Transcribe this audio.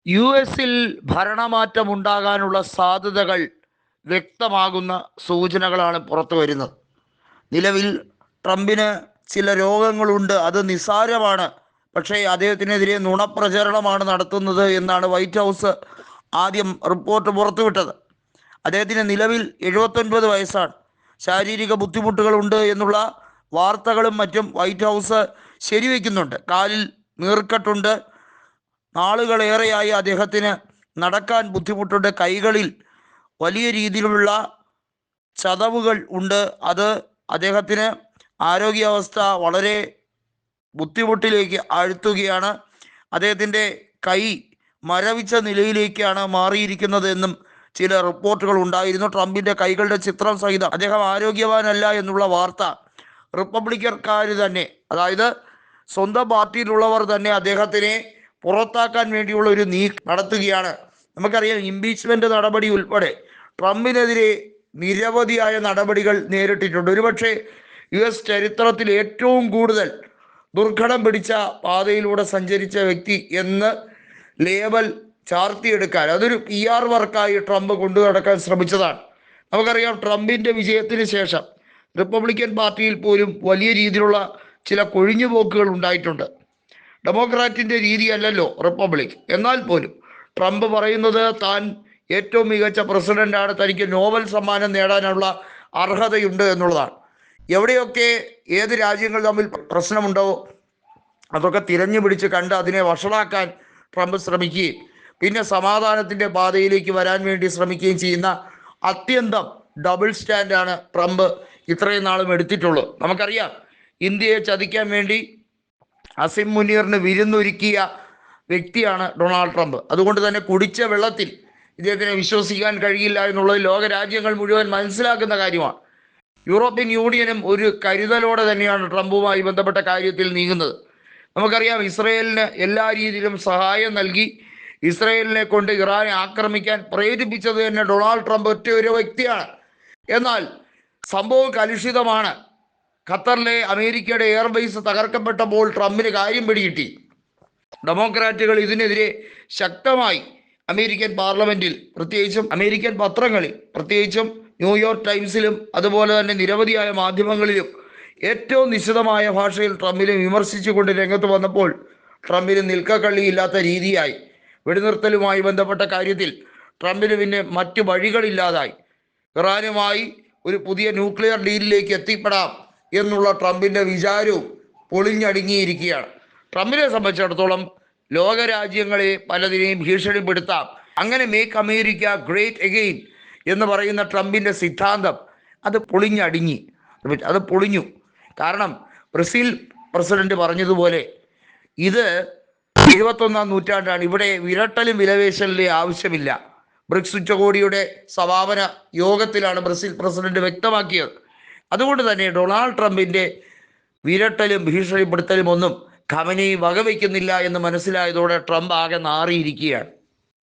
യു.എസിൽ ഭരണമാറ്റമുണ്ടാകാനുള്ള സാധ്യതകൾ വ്യക്തമാകുന്ന സൂചനകളാണ് പുറത്തു വരുന്നത്. നിലവിൽ ട്രംപിന് ചില രോഗങ്ങളുണ്ട്, അത് നിസ്സാരമാണ്. പക്ഷേ അദ്ദേഹത്തിനെതിരെ നുണപ്രചരണമാണ് നടത്തുന്നത് എന്നാണ് വൈറ്റ് ഹൗസ് ആദ്യം റിപ്പോർട്ട് പുറത്തുവിട്ടത്. അദ്ദേഹത്തിന് നിലവിൽ 79 വയസ്സാണ്. ശാരീരിക ബുദ്ധിമുട്ടുകളുണ്ട് എന്നുള്ള വാർത്തകളും മറ്റും വൈറ്റ് ഹൗസ് ശരിവെക്കുന്നുണ്ട്. കാലിൽ നീർക്കെട്ടുണ്ട്, നാളുകളേറെയായി അദ്ദേഹത്തിന് നടക്കാൻ ബുദ്ധിമുട്ടുണ്ട്, കൈകളിൽ വലിയ രീതിയിലുള്ള ചതവുകൾ ഉണ്ട്. അത് അദ്ദേഹത്തിന് ആരോഗ്യാവസ്ഥ വളരെ ബുദ്ധിമുട്ടിലേക്ക് ആഴ്ത്തുകയാണ്. അദ്ദേഹത്തിൻ്റെ കൈ മരവിച്ച നിലയിലേക്കാണ് മാറിയിരിക്കുന്നത് എന്നും ചില റിപ്പോർട്ടുകൾ ഉണ്ടായിരുന്നു. ട്രംപിൻ്റെ കൈകളുടെ ചിത്രം സഹിതം അദ്ദേഹം ആരോഗ്യവാനല്ല എന്നുള്ള വാർത്ത റിപ്പബ്ലിക്കൻകാർ തന്നെ, അതായത് സ്വന്തം പാർട്ടിയിലുള്ളവർ തന്നെ അദ്ദേഹത്തിനെ പുറത്താക്കാൻ വേണ്ടിയുള്ള ഒരു നീക്കം നടത്തുകയാണ്. നമുക്കറിയാം, ഇംപീച്ച്മെന്റ് നടപടി ഉൾപ്പെടെ ട്രംപിനെതിരെ നിരവധിയായ നടപടികൾ നേരിട്ടിട്ടുണ്ട്. ഒരുപക്ഷെ US ചരിത്രത്തിൽ ഏറ്റവും കൂടുതൽ ദുർഘടം പിടിച്ച പാതയിലൂടെ സഞ്ചരിച്ച വ്യക്തി എന്ന് ലേബൽ ചാർത്തിയെടുക്കാൻ, അതൊരു PR വർക്കായി ട്രംപ് കൊണ്ടു നടക്കാൻ ശ്രമിച്ചതാണ്. നമുക്കറിയാം, ട്രംപിൻ്റെ വിജയത്തിന് ശേഷം റിപ്പബ്ലിക്കൻ പാർട്ടിയിൽ പോലും വലിയ രീതിയിലുള്ള ചില കൊഴിഞ്ഞുപോക്കുകൾ ഉണ്ടായിട്ടുണ്ട്. ഡെമോക്രാറ്റിൻ്റെ രീതിയല്ലല്ലോ റിപ്പബ്ലിക്. എന്നാൽ പോലും ട്രംപ് പറയുന്നത് താൻ ഏറ്റവും മികച്ച പ്രസിഡന്റാണ്, തനിക്ക് നോബൽ സമ്മാനം നേടാനുള്ള അർഹതയുണ്ട് എന്നുള്ളതാണ്. എവിടെയൊക്കെ ഏത് രാജ്യങ്ങൾ തമ്മിൽ പ്രശ്നമുണ്ടോ അതൊക്കെ തിരഞ്ഞു പിടിച്ച് കണ്ട് അതിനെ വഷളാക്കാൻ ട്രംപ് ശ്രമിക്കുകയും പിന്നെ സമാധാനത്തിൻ്റെ പാതയിലേക്ക് വരാൻ വേണ്ടി ശ്രമിക്കുകയും ചെയ്യുന്ന അത്യന്തം ഡബിൾ സ്റ്റാൻഡാണ് ട്രംപ് ഇത്രയും നാളും എടുത്തിട്ടുള്ളത്. നമുക്കറിയാം, ഇന്ത്യയെ ചതിക്കാൻ വേണ്ടി അസിം മുനീറിന് വിരുന്നൊരുക്കിയ വ്യക്തിയാണ് ഡൊണാൾഡ് ട്രംപ്. അതുകൊണ്ട് തന്നെ കുടിച്ച വെള്ളത്തിൽ ഇദ്ദേഹത്തിനെ വിശ്വസിക്കാൻ കഴിയില്ല എന്നുള്ളത് ലോകരാജ്യങ്ങൾ മുഴുവൻ മനസ്സിലാക്കുന്ന കാര്യമാണ്. യൂറോപ്യൻ യൂണിയനും ഒരു കരുതലോടെ തന്നെയാണ് ട്രംപുമായി ബന്ധപ്പെട്ട കാര്യത്തിൽ നീങ്ങുന്നത്. നമുക്കറിയാം, ഇസ്രയേലിന് എല്ലാ രീതിയിലും സഹായം നൽകി ഇസ്രയേലിനെ കൊണ്ട് ഇറാനെ ആക്രമിക്കാൻ പ്രേരിപ്പിച്ചത് തന്നെ ഡൊണാൾഡ് ട്രംപ് ഒറ്റ ഒരു വ്യക്തിയാണ്. എന്നാൽ സംഭവം കലുഷിതമാണ്. ഖത്തറിലെ അമേരിക്കയുടെ എയർബേസ് തകർക്കപ്പെട്ടപ്പോൾ ട്രംപിന് കാര്യം പിടികിട്ടി. ഡെമോക്രാറ്റുകൾ ഇതിനെതിരെ ശക്തമായി അമേരിക്കൻ പാർലമെന്റിൽ, പ്രത്യേകിച്ചും അമേരിക്കൻ പത്രങ്ങളിൽ, പ്രത്യേകിച്ചും ന്യൂയോർക്ക് ടൈംസിലും അതുപോലെ തന്നെ നിരവധിയായ മാധ്യമങ്ങളിലും ഏറ്റവും നിശിതമായ ഭാഷയിൽ ട്രംപിനെ വിമർശിച്ചുകൊണ്ട് രംഗത്ത് വന്നപ്പോൾ ട്രംപിന് നിൽക്കക്കള്ളിയില്ലാത്ത രീതിയായി. വെടിനിർത്തലുമായി ബന്ധപ്പെട്ട കാര്യത്തിൽ ട്രംപിന് പിന്നെ മറ്റു വഴികളില്ലാതായി. ഇറാനുമായി ഒരു പുതിയ ന്യൂക്ലിയർ ഡീലിലേക്ക് എത്തിപ്പെടാം എന്നുള്ള ട്രംപിൻ്റെ വിചാരവും പൊളിഞ്ഞടുങ്ങിയിരിക്കുകയാണ്. ട്രംപിനെ സംബന്ധിച്ചിടത്തോളം ലോകരാജ്യങ്ങളെ പലതിനെയും ഭീഷണിപ്പെടുത്താം. അങ്ങനെ മേക്ക് അമേരിക്ക ഗ്രേറ്റ് അഗെയിൻ എന്ന് പറയുന്ന ട്രംപിൻ്റെ സിദ്ധാന്തം അത് പൊളിഞ്ഞു. കാരണം ബ്രസീൽ പ്രസിഡന്റ് പറഞ്ഞതുപോലെ ഇത് 21ാം നൂറ്റാണ്ടാണ്, ഇവിടെ വിരട്ടലും വിലവേശലിൻ്റെ ആവശ്യമില്ല. ബ്രിക്സ് ഉച്ചകോടിയുടെ സമാപന യോഗത്തിലാണ് ബ്രസീൽ പ്രസിഡന്റ് വ്യക്തമാക്കിയത്. അതുകൊണ്ട് തന്നെ ഡൊണാൾഡ് ട്രംപിൻ്റെ വിരട്ടലും ഭീഷണിപ്പെടുത്തലും ഒന്നും ഖമനേയി വകവയ്ക്കുന്നില്ല എന്ന് മനസ്സിലായതോടെ ട്രംപ് ആകെ നാറിയിരിക്കുകയാണ്.